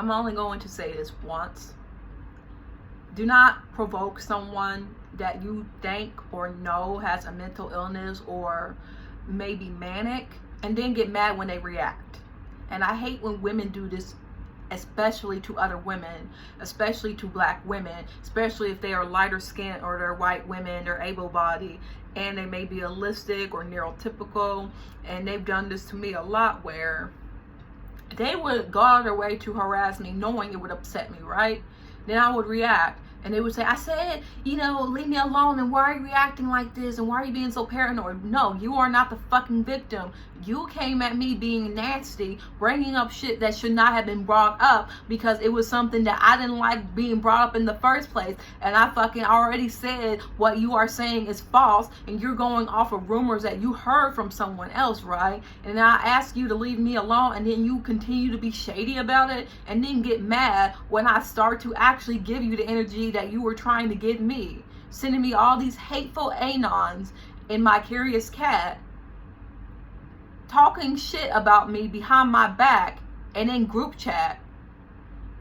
I'm only going to say this once. Do not provoke someone that you think or know has a mental illness or maybe manic and then get mad when they react. And I hate when women do this, especially to other women, especially to black women, especially if they are lighter skinned or they're white women, they're able-bodied, and they may be autistic or neurotypical. And they've done this to me a lot, where they would go out of their way to harass me knowing it would upset me, right? Then I would react. And they would say, I said, leave me alone, and why are you reacting like this, and why are you being so paranoid? No, you are not the fucking victim. You came at me being nasty, bringing up shit that should not have been brought up because it was something that I didn't like being brought up in the first place. And I fucking already said what you are saying is false, and you're going off of rumors that you heard from someone else, right? And I ask you to leave me alone, and then you continue to be shady about it, and then get mad when I start to actually give you the energy that you were trying to give me, sending me all these hateful anons in my curious cat, talking shit about me behind my back and in group chat.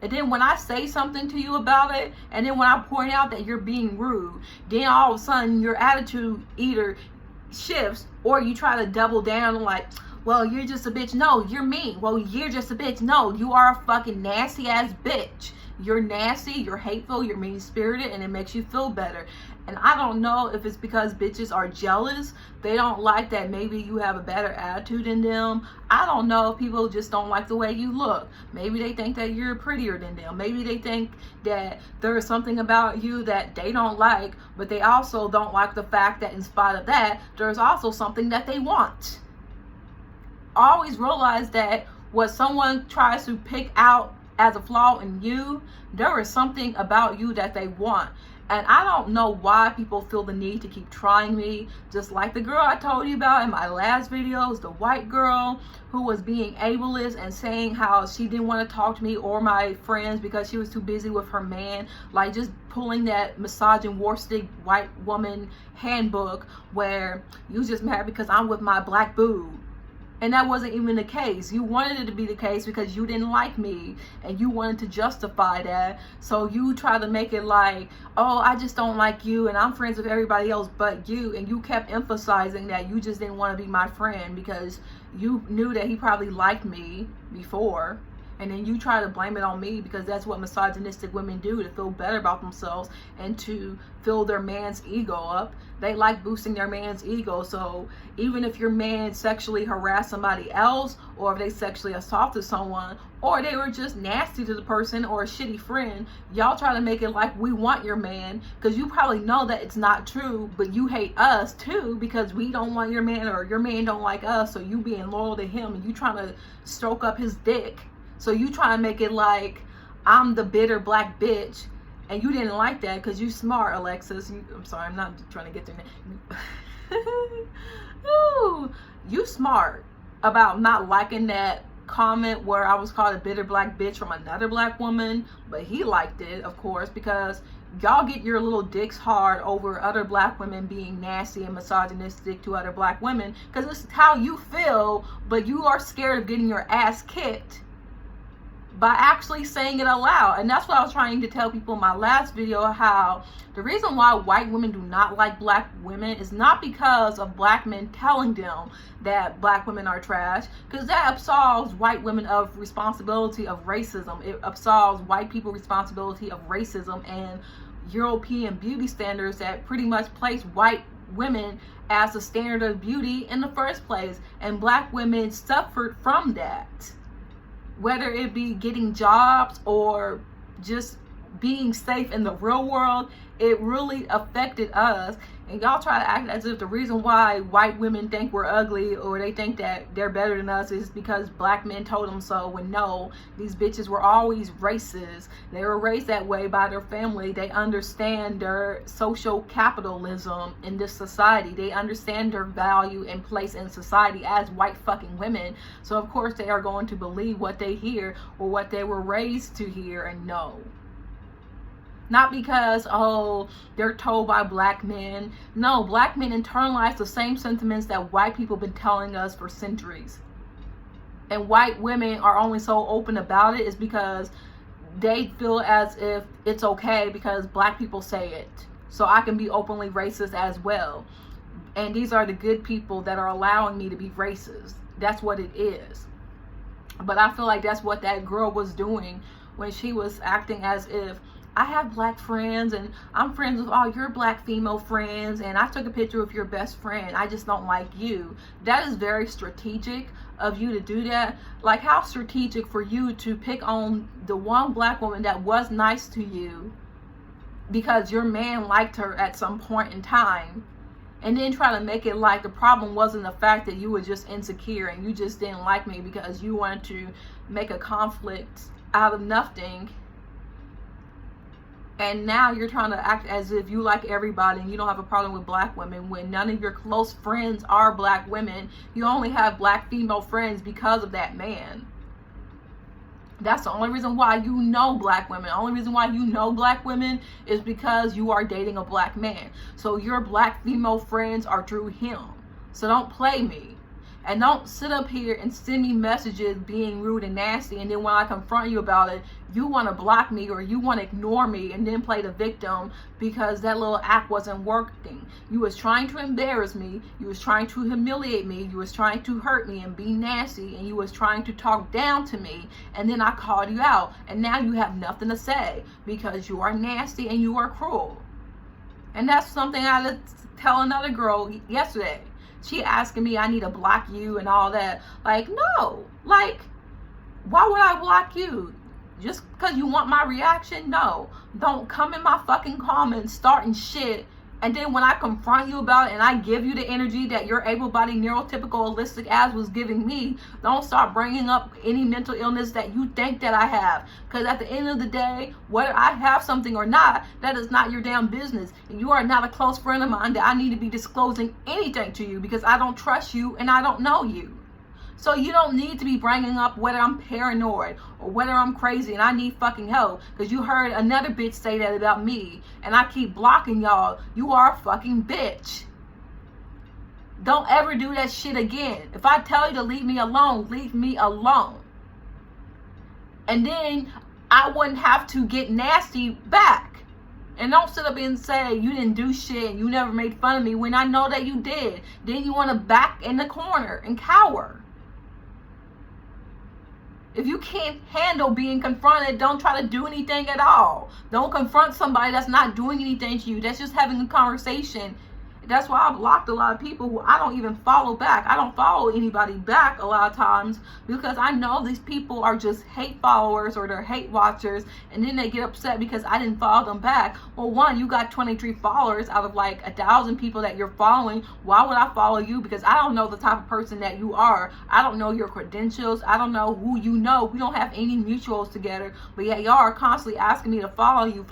And then when I say something to you about it, and then when I point out that you're being rude, then all of a sudden your attitude either shifts or you try to double down like, well, you're just a bitch. No, you're mean. Well, you're just a bitch. No, you are a fucking nasty ass bitch. You're nasty, you're hateful, you're mean-spirited, and it makes you feel better. And I don't know if it's because bitches are jealous. They don't like that maybe you have a better attitude than them. I don't know if people just don't like the way you look. Maybe they think that you're prettier than them. Maybe they think that there is something about you that they don't like, but they also don't like the fact that in spite of that, there's also something that they want. Always realize that what someone tries to pick out as a flaw in you, there is something about you that they want. And I don't know why people feel the need to keep trying me. Just like the girl I told you about in my last videos, the white girl who was being ableist and saying how she didn't want to talk to me or my friends because she was too busy with her man. Like just pulling that misogynistic white woman handbook where you just mad because I'm with my black boo. And that wasn't even the case. You wanted it to be the case because you didn't like me and you wanted to justify that. So you try to make it like, oh, I just don't like you and I'm friends with everybody else but you. And you kept emphasizing that you just didn't want to be my friend because you knew that he probably liked me before. And then you try to blame it on me because that's what misogynistic women do to feel better about themselves and to fill their man's ego up. They like boosting their man's ego. So even if your man sexually harassed somebody else, or if they sexually assaulted someone, or they were just nasty to the person or a shitty friend, y'all try to make it like we want your man because you probably know that it's not true, but you hate us too because we don't want your man or your man don't like us. So you being loyal to him and you trying to stroke up his dick. So you try to make it like I'm the bitter black bitch, and you didn't like that because you smart, Alexis. I'm sorry, I'm not trying to get their name. Ooh, you smart about not liking that comment where I was called a bitter black bitch from another black woman, but he liked it, of course, because y'all get your little dicks hard over other black women being nasty and misogynistic to other black women because it's how you feel, but you are scared of getting your ass kicked by actually saying it aloud. And that's what I was trying to tell people in my last video, how the reason why white women do not like black women is not because of black men telling them that black women are trash, because that absolves white women of responsibility of racism. It absolves white people responsibility of racism and European beauty standards that pretty much place white women as a standard of beauty in the first place, and black women suffered from that. Whether it be getting jobs or just being safe in the real world, it really affected us. And y'all try to act as if the reason why white women think we're ugly or they think that they're better than us is because black men told them so, when no, these bitches were always racist. They were raised that way by their family. They understand their social capitalism in this society. They understand their value and place in society as white fucking women. So of course they are going to believe what they hear or what they were raised to hear and know. Not because, oh, they're told by black men. No, black men internalize the same sentiments that white people have been telling us for centuries. and white women are only so open about it is because they feel as if it's okay because black people say it. So I can be openly racist as well. And these are the good people that are allowing me to be racist. That's what it is. But I feel like that's what that girl was doing when she was acting as if I have black friends and I'm friends with all your black female friends and I took a picture with your best friend. I just don't like you. That is very strategic of you to do that. Like, how strategic for you to pick on the one black woman that was nice to you because your man liked her at some point in time, and then try to make it like the problem wasn't the fact that you were just insecure and you just didn't like me because you wanted to make a conflict out of nothing. And now you're trying to act as if you like everybody and you don't have a problem with black women when none of your close friends are black women. You only have black female friends because of that man. That's the only reason why you know black women. The only reason why you know black women is because you are dating a black man. So your black female friends are through him. So don't play me. And don't sit up here and send me messages being rude and nasty, and then when I confront you about it, you want to block me or you want to ignore me and then play the victim because that little act wasn't working. You was trying to embarrass me, you was trying to humiliate me, you was trying to hurt me and be nasty, and you was trying to talk down to me, and then I called you out, and now you have nothing to say because you are nasty and you are cruel. And that's something I had to tell another girl yesterday. She asking me I need to block you and all that. Like, no. Like, why would I block you? Just because you want my reaction? No. Don't come in my fucking comments starting shit. And then when I confront you about it and I give you the energy that your able-bodied, neurotypical, holistic ass was giving me, don't start bringing up any mental illness that you think that I have. Because at the end of the day, whether I have something or not, that is not your damn business. And you are not a close friend of mine that I need to be disclosing anything to you because I don't trust you and I don't know you. So you don't need to be bringing up whether I'm paranoid or whether I'm crazy and I need fucking help because you heard another bitch say that about me and I keep blocking y'all. You are a fucking bitch. Don't ever do that shit again. If I tell you to leave me alone, leave me alone. And then I wouldn't have to get nasty back. And don't sit up and say you didn't do shit and you never made fun of me when I know that you did. Then you want to back in the corner and cower. If you can't handle being confronted, don't try to do anything at all. Don't confront somebody that's not doing anything to you. That's just having a conversation. That's why I blocked a lot of people who I don't even follow back. I don't follow anybody back a lot of times because I know these people are just hate followers or they're hate watchers, and then they get upset because I didn't follow them back. Well, one, you got 23 followers out of like 1,000 people that you're following. Why would I follow you? Because I don't know the type of person that you are. I don't know your credentials. I don't know who you know. We don't have any mutuals together, but yet y'all are constantly asking me to follow you.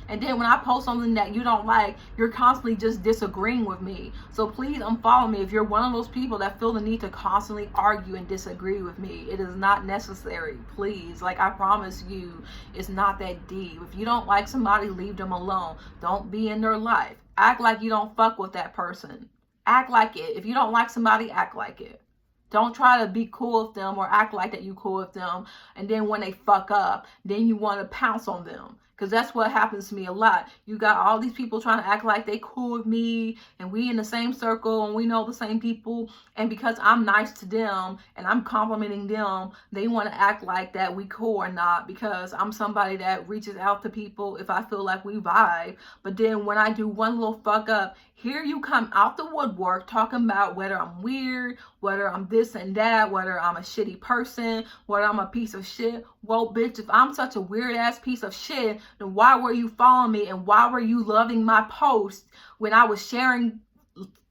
And then when I post something that you don't like, you're constantly just disagreeing with me. So please unfollow me if you're one of those people that feel the need to constantly argue and disagree with me. It is not necessary. Please, like, I promise you, it's not that deep. If you don't like somebody, leave them alone. Don't be in their life. Act like you don't fuck with that person. Act like it. If you don't like somebody, act like it. Don't try to be cool with them or act like that you cool with them, and then when they fuck up, then you want to pounce on them. Because that's what happens to me a lot. You got all these people trying to act like they cool with me and we in the same circle and we know the same people. And because I'm nice to them and I'm complimenting them, they want to act like that we cool or not because I'm somebody that reaches out to people if I feel like we vibe. But then when I do one little fuck up, here you come out the woodwork talking about whether I'm weird, whether I'm this and that, whether I'm a shitty person, whether I'm a piece of shit. Well, bitch, if I'm such a weird ass piece of shit, then why were you following me and why were you loving my post when I was sharing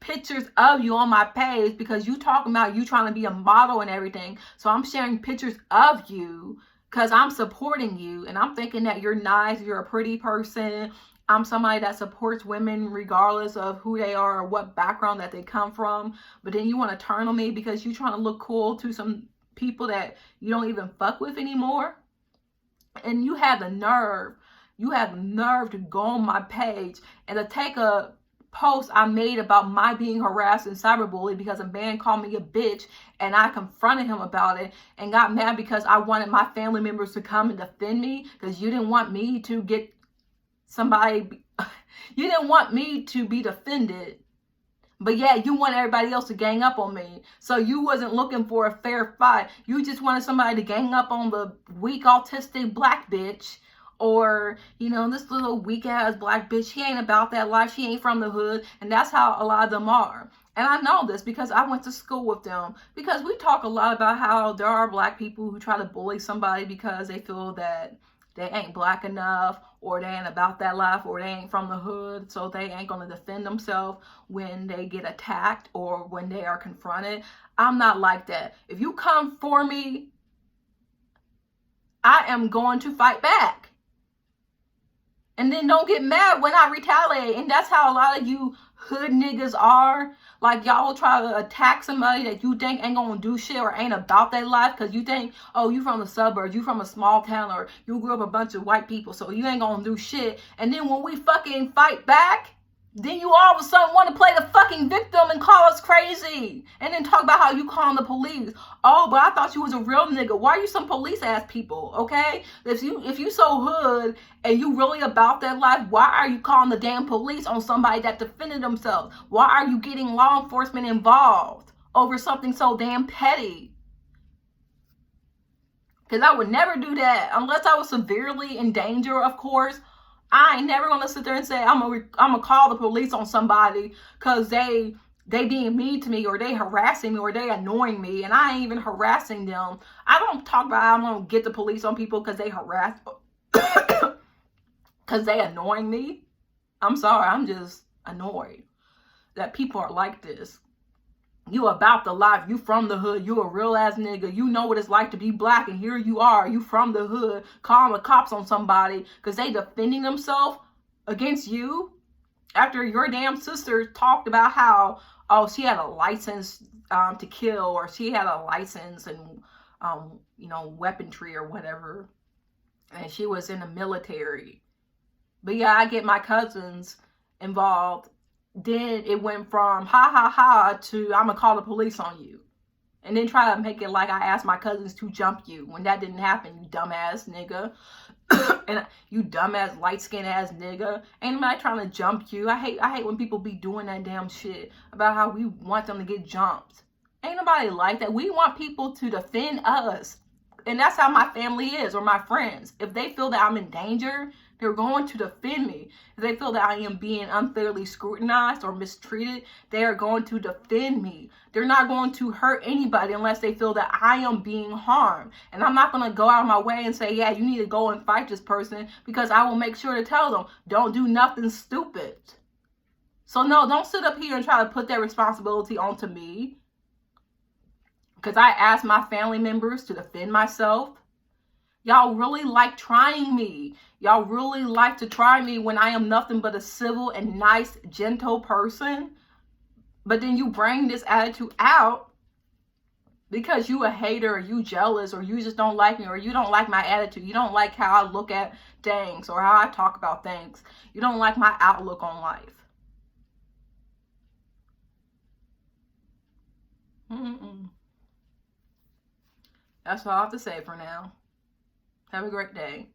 pictures of you on my page? Because you talking about you trying to be a model and everything. So I'm sharing pictures of you because I'm supporting you and I'm thinking that you're nice, you're a pretty person. I'm somebody that supports women regardless of who they are or what background that they come from. But then you want to turn on me because you're trying to look cool to some people that you don't even fuck with anymore. And you have the nerve to go on my page and to take a post I made about my being harassed and cyberbullied because a man called me a bitch, and I confronted him about it and got mad because I wanted my family members to come and defend me because you didn't want me to get somebody, you didn't want me to be defended. But yeah, you want everybody else to gang up on me. So you wasn't looking for a fair fight. You just wanted somebody to gang up on the weak autistic black bitch. Or, you know, this little weak ass black bitch. She ain't about that life. She ain't from the hood. And that's how a lot of them are. And I know this because I went to school with them. Because we talk a lot about how there are black people who try to bully somebody because they feel that they ain't black enough, or they ain't about that life, or they ain't from the hood, so they ain't going to defend themselves when they get attacked or when they are confronted. I'm not like that. If you come for me, I am going to fight back. And then don't get mad when I retaliate. And that's how a lot of you hood niggas are. Like, y'all will try to attack somebody that you think ain't gonna do shit or ain't about their life because you think, oh, you from the suburbs, you from a small town, or you grew up a bunch of white people, so you ain't gonna do shit. And then when we fucking fight back, then you all of a sudden want to play the fucking victim and call us crazy. And then talk about how you calling the police. Oh, but I thought you was a real nigga. Why are you some police ass people, okay? If you so hood and you really about that life, why are you calling the damn police on somebody that defended themselves? Why are you getting law enforcement involved over something so damn petty? Because I would never do that unless I was severely in danger, of course. I ain't never gonna sit there and say I'm gonna call the police on somebody because they being mean to me, or they harassing me, or they annoying me, and I ain't even harassing them. I don't talk about how I'm gonna get the police on people because they harass, because they annoying me. I'm sorry, I'm just annoyed that people are like this. You about the life, you from the hood, you a real ass nigga, you know what it's like to be black, and here you are, you from the hood, calling the cops on somebody because they defending themselves against you after your damn sister talked about how, oh, she had a license to kill, or she had a license and you know, weaponry or whatever, and she was in the military. But yeah, I get my cousins involved. Then it went from ha ha ha to I'm gonna call the police on you. And then try to make it like I asked my cousins to jump you when that didn't happen, you dumbass nigga. And you dumbass light-skinned ass nigga. Ain't nobody trying to jump you. I hate when people be doing that damn shit about how we want them to get jumped. Ain't nobody like that. We want people to defend us. And that's how my family is, or my friends. If they feel that I'm in danger, they're going to defend me. If they feel that I am being unfairly scrutinized or mistreated, they are going to defend me. They're not going to hurt anybody unless they feel that I am being harmed. And I'm not going to go out of my way and say, yeah, you need to go and fight this person, because I will make sure to tell them, don't do nothing stupid. So no, don't sit up here and try to put that responsibility onto me. Because I asked my family members to defend myself. Y'all really like trying me. Y'all really like to try me when I am nothing but a civil and nice, gentle person. But then you bring this attitude out because you a hater, or you jealous, or you just don't like me, or you don't like my attitude. You don't like how I look at things or how I talk about things. You don't like my outlook on life. That's all I have to say for now. Have a great day.